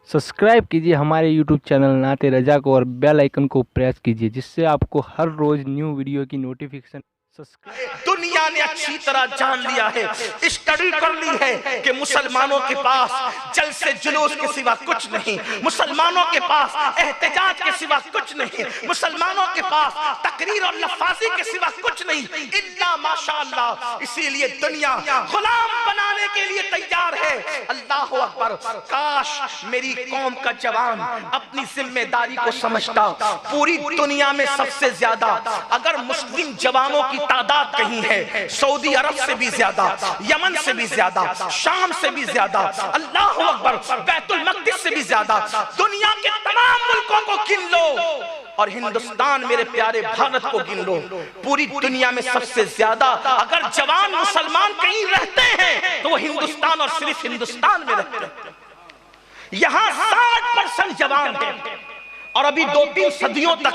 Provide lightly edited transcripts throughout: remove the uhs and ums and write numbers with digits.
Subscribe कीजिए हमारे YouTube channel नाते रजा को और बेल आइकन को प्रेस कीजिए जिससे आपको हर रोज न्यू वीडियो की नोटिफिकेशन दुनिया ने अच्छी तरह जान लिया है, स्टडी कर ली है कि मुसलमानों के पास जलसे जुलूस के सिवा कुछ नहीं, मुसलमानों के पास एहतजाज के सिवा कुछ नहीं, मुसलमानों के पास तकरीर और लफाजी के सिवा कुछ नहीं इल्ला माशाअल्लाह। इसीलिए दुनिया गुलाम बनाने के लिए तैयार है। अल्लाह अकबर। काश मेरी कौम का जवान अपनी जिम्मेदारी को समझता। पूरी दुनिया में सबसे ज्यादा अगर मुस्लिम जवानों की तादाद कहीं है, सऊदी अरब से भी ज्यादा, यमन से भी ज्यादा, शाम से भी ज्यादा, अल्लाह अकबर, बैतुल मक़दिस से भी ज्यादा, दुनिया के तमाम मुल्कों को गिन लो और हिंदुस्तान मेरे प्यारे भारत को गिन लो। पूरी दुनिया में सबसे ज्यादा अगर जवान मुसलमान कहीं रहते हैं तो वो हिंदुस्तान और सिर्फ हिंदुस्तान में रहते हैं। यहां 60% जवान है और अभी 2-3 सदियों तक,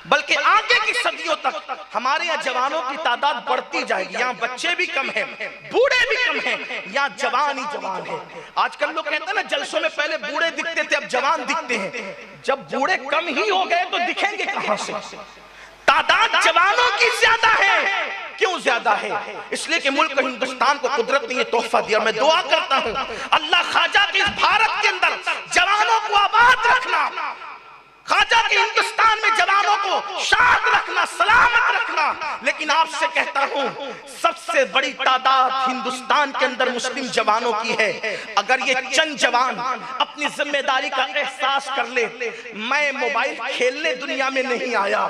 बल्कि आगे की सदियों तक हमारे यहाँ जवानों की तादाद बढ़ती जाएगी। यहाँ बच्चे भी कम हैं, बूढ़े भी कम हैं, यहाँ जवान ही जवान है। आजकल लोग कहते हैं ना जलसों में पहले बूढ़े दिखते थे अब जवान दिखते हैं। जब बूढ़े कम ही हो गए तो दिखेंगे कहां से? तादाद जवानों की ज्यादा है। क्यों ज्यादा है? इसलिए कि मुल्क हिंदुस्तान को कुदरत ने ये तोहफा दिया। मैं दुआ करता हूं अल्लाह ख्वाजा के इस भारत के अंदर जवानों को आबाद रखना, ख्वाजा के हिंदुस्तान में जवानों को शाद रखना, सलामत रखना। लेकिन आपसे कहता हूं सबसे बड़ी तादाद हिंदुस्तान के अंदर मुस्लिम जवानों की है। अगर ये चंद जवान अपनी जिम्मेदारी का एहसास कर ले, मैं मोबाइल खेलने दुनिया में नहीं आया,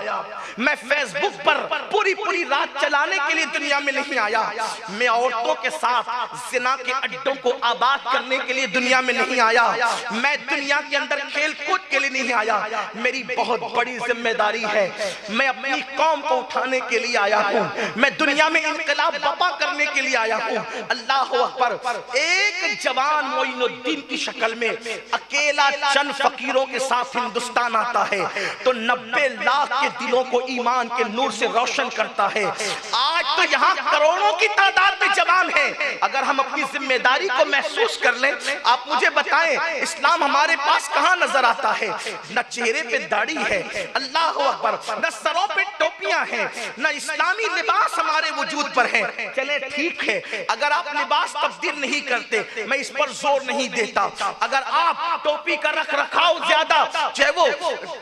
मैं फेसबुक पर पूरी रात चलाने के लिए दुनिया में नहीं आया, मैं औरतों के साथ जिना के अड्डों को आबाद करने के लिए दुनिया में नहीं आया, मैं दुनिया के अंदर खेल कूद के लिए नहीं आया। मेरी बहुत बड़ी जिम्मेदारी है, मैं अपनी कौम को उठाने के लिए आया हूं, मैं दुनिया में इनकलाब बपा करने के लिए आया हूं। अल्लाह अकबर। एक जवान मोइनुद्दीन की शक्ल में अकेला चंद फकीरों के साथ हिंदुस्तान आता है तो 90 लाख के दिलों को ईमान के नूर से रोशन करता है। आज तो यहाँ करोड़ों की तादाद में जवान है। अगर हम अपनी जिम्मेदारी को महसूस कर लें, आप मुझे बताएं इस्लाम हमारे पास कहां नजर आता है? न चेहरे पे दाढ़ी है, अल्लाह अकबर, न सरों पे टोपियां हैं, न इस्लामी लिबास हमारे वजूद पर है। चले ठीक है, अगर आप लिबास तब्दील नहीं करते मैं इस पर जोर नहीं देता। अगर आप टोपी का रख रखाव ज्यादा चाहे वो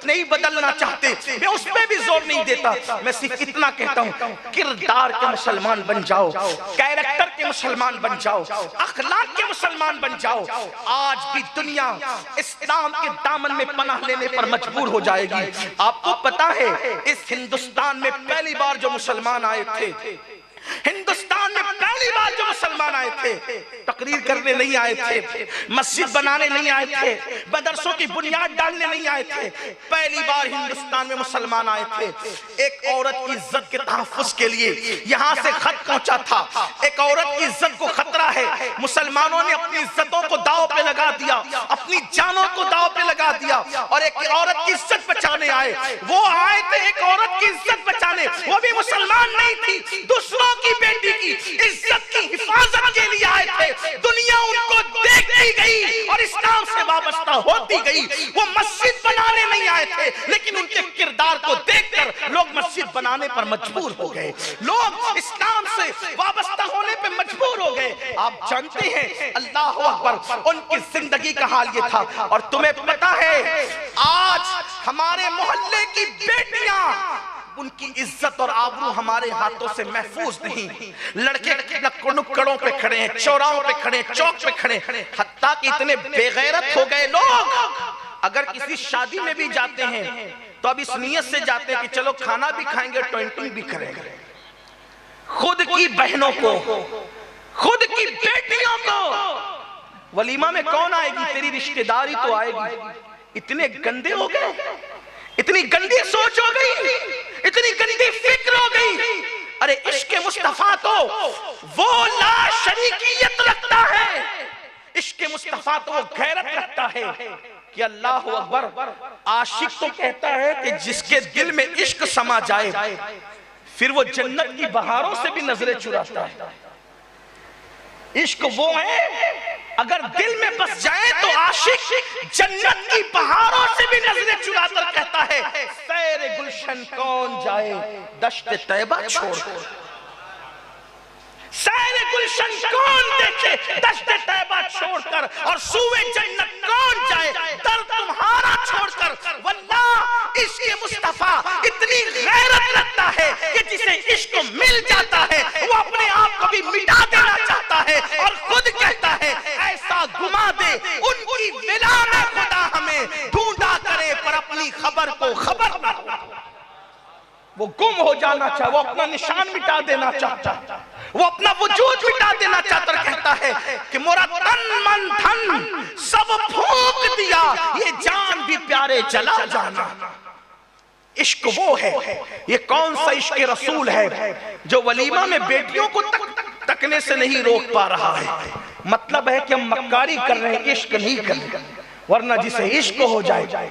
नहीं बदलना चाहते मैं उस पर भी जोर नहीं देता। मैं सिर्फ इतना कहता हूं किरदार के मुसलमान बन जाओ, कैरेक्टर के मुसलमान बन जाओ, अखलाक के मुसलमान बन जाओ। आज भी दुनिया इस्लाम के दामन में पनाह लेने पर मजबूर हो जाएगी। आपको पता है इस हिंदुस्तान में पहली बार जो मुसलमान आए थे, हिंदुस्तान में पहली बार जो मुसलमान आए थे, तकरीर करने नहीं आए थे, मस्जिद बनाने नहीं आए थे, मदरसों की बुनियाद डालने नहीं आए थे। पहली बार हिंदुस्तान में मुसलमान आए थे। एक औरत की इज्जत के तहफ्फुज के लिए यहां से खत पहुंचा था। एक औरत की इज्जत को खतरा है, मुसलमानों ने अपनी इज्जतों को दांव पे लगा दिया, अपनी जानों को दांव पे लगा दिया और एक औरत की इज्जत बचाने आए। वो आए थे एक औरत की इज्जत बचाने, वो भी मुसलमान नहीं थी, दूसरों की बेटी की इज्जत की हिफाजत के लिए आए थे। दुनिया उनको देखती गई और इस्लाम से वाबस्ता होती गई। वो मस्जिद बनाने नहीं आए थे लेकिन उनके किरदार को देखकर लोग मस्जिद बनाने पर मजबूर हो गए, लोग इस्लाम से वाबस्ता होने पर मजबूर हो गए। आप जानते हैं अल्लाह अकबर उनकी जिंदगी का हाल ये था। और तुम्हें पता है आज हमारे मोहल्ले की बेटियां, उनकी इज्जत और आबरू हमारे हाथों से महफूज नहीं। लड़के नुक्कड़ों पे खड़े हैं, चौराहों पे खड़े हैं, चौक पे खड़े हैं, हत्ता कि इतने बेगैरत हो गए लोग अगर किसी शादी में भी जाते हैं तो अब इस नियत से जाते हैं कि चलो खाना भी खाएंगे, टॉयटिंग भी करेंगे। खुद की बहनों को, खुद की बेटियों को वलीमा में कौन आएगी? तेरी रिश्तेदारी तो आएगी। इतने गंदे हो गए, इतनी गंदी सोच हो गई, इतनी गंदी फिक्र हो गई। अरे इश्क मुस्तफा तो वो ला शरीकियत रखता है, इश्क मुस्तफा तो वो गैरत रखता है कि अल्लाह अकबर। आशिक तो कहता है कि जिसके दिल में इश्क समा जाए फिर वो जन्नत की बहारों से भी नजरें चुराता है। इश्क वो है اگر دل میں بس جائے تو عاشق جنت کی پہاڑوں سے بھی نظریں چرا کر کہتا ہے سیر گلشن کون جائے دشت طیبہ چھوڑ کر، سیر گلشن کون دیکھے دشت طیبہ چھوڑ کر، اور سوئے جنت کون جائے در تمہارا چھوڑ کر۔ واللہ عشق مصطفیٰ اتنی غیرت رکھتا ہے کہ جسے عشق مل جاتا ہے وہ اپنے آپ کو بھی مٹا دینا چاہتا ہے، اور خود کہتا ہے ایسا گما دے ان کی ولا میں خدا ہمیں ڈھونڈا کرے پر اپنی خبر کو خبر نہ ہو۔ وہ گم ہو جانا چاہتا، وہ اپنا نشان مٹا دینا چاہتا، وہ اپنا وجود مٹا دینا چاہتا، اور کہتا ہے کہ میرا تن من دھن سب پھونک دیا یہ جان بھی پیارے جلا جانا۔ عشق وہ ہے، یہ کون سا عشق رسول ہے جو ولیمہ میں بیٹیوں کو تکنے سے نہیں روک پا رہا ہے؟ مطلب ہے کہ ہم مکاری کر رہے ہیں، عشق نہیں کر رہے، ورنہ جسے عشق ہو جائے۔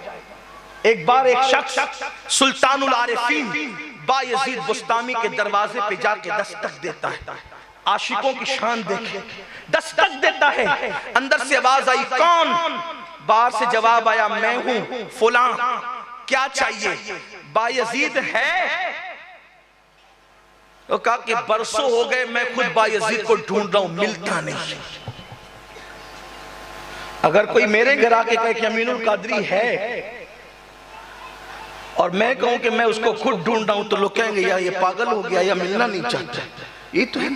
ایک بار ایک شخص سلطان العارفین بایزید بستامی کے دروازے پہ جا کے دستک دیتا ہے، عاشقوں کی شان دیکھے، دستک دیتا ہے، اندر سے آواز آئی کون؟ باہر سے جواب آیا میں ہوں فلاں، کیا چاہیے؟ بایزید ہے؟ وہ کہا کہ برسوں ہو گئے میں خود بایزید کو ڈھونڈ رہا ہوں، ملتا نہیں۔ اگر کوئی میرے گھر آ کے کہے کہ امین القادری ہے اور میں کہوں کہ میں اس کو خود ڈھونڈ رہا ہوں تو لوگ کہیں گے یا یہ پاگل ہو گیا یا ملنا نہیں چاہتا، یہ تو ہے۔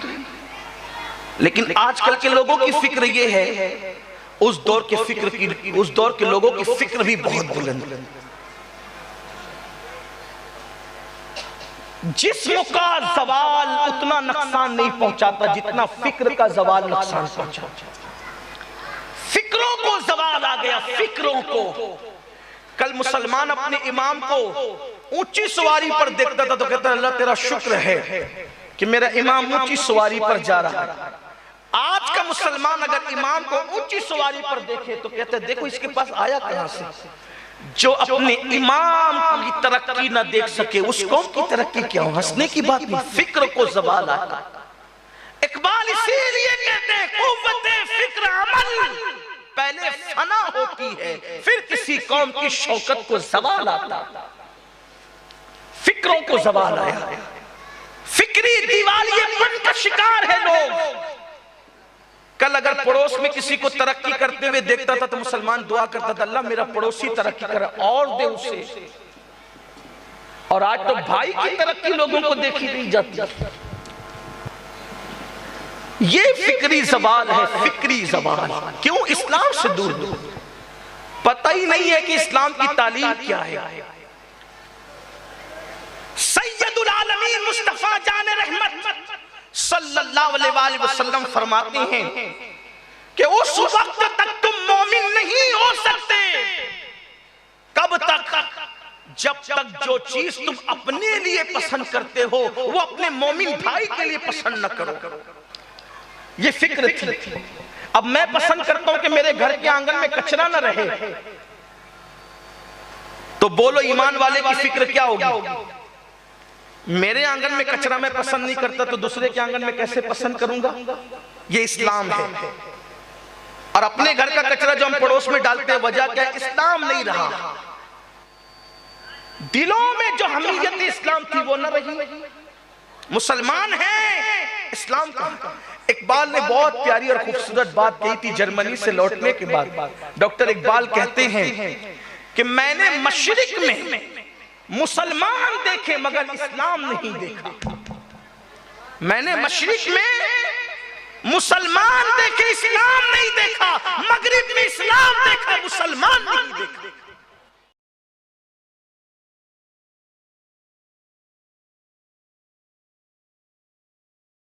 لیکن آج کل کے لوگوں کی فکر یہ ہے، اس دور کے لوگوں کی فکر بھی بہت بلند۔ جسم کا زوال اتنا نقصان نہیں پہنچاتا جتنا فکر کا زوال نقصان پہنچاتا۔ فکروں کو زوال آ گیا، فکروں کو۔ کل مسلمان اپنے امام کو اونچی سواری پر دیکھتا تھا تو کہتا ہے اللہ تیرا شکر ہے کہ میرا امام اونچی سواری پر جا رہا ہے۔ آج کا مسلمان اگر امام کو اونچی سواری پر دیکھے تو کہتا ہے دیکھو اس کے پاس آیا کہاں سے؟ جو اپنے امام کی ترقی نہ دیکھ سکے اس قوم کی ترقی کیا ہو؟ ہنسنے کی بات نہیں، فکر کو زوال آتا۔ اقبال اسی لیے کہتے ہیں قوت فکر عمل پہلے فنا ہوتی ہے پھر کسی قوم کی شوکت کو زوال آتا۔ فکروں کو زوال آیا، فکری دیوالیے پن کا شکار ہے لوگ۔ کل اگر پڑوس میں کسی کو ترقی کرتے ہوئے دیکھتا تھا تو مسلمان دعا کرتا تھا اللہ میرا پڑوسی ترقی کرے اور دے اسے، اور آج تو بھائی کی ترقی لوگوں کو دیکھی نہیں جاتی۔ یہ فکری زوال ہے، فکری زوال۔ کیوں؟ اسلام سے دور دور، پتہ ہی نہیں ہے کہ اسلام کی تعلیم کیا ہے۔ سید العالمین مصطفیٰ جان رحمت صلی اللہ علیہ وآلہ وسلم فرماتے ہیں کہ اس وقت تک تم مومن نہیں ہو سکتے، کب تک؟ جب تک جو چیز تم اپنے لیے پسند کرتے ہو وہ اپنے مومن بھائی کے لیے پسند نہ کرو۔ یہ فکر تھی۔ اب میں پسند کرتا ہوں کہ میرے گھر کے آنگن میں کچرا نہ رہے، تو بولو ایمان والے کی فکر کیا ہوگی؟ میرے آنگن میں کچرا میں پسند نہیں کرتا تو دوسرے کے آنگن میں کیسے پسند کروں گا؟ یہ اسلام ہے۔ اور اپنے گھر کا کچرا جو ہم پڑوس میں ڈالتے ہیں وجہ کیا ہے؟ اسلام نہیں رہا، دلوں میں جو حمیت اسلام تھی وہ نہ رہی۔ مسلمان ہیں، اسلام کا۔ اقبال نے بہت پیاری اور خوبصورت بات کہی تھی جرمنی سے لوٹنے کے بعد۔ ڈاکٹر اقبال کہتے ہیں کہ میں نے مشرق میں مسلمان دیکھے مگر اسلام نہیں دیکھا۔ میں نے مشرق میں مسلمان دیکھے، اسلام نہیں دیکھا، مغرب میں اسلام دیکھا، مسلمان نہیں دیکھا۔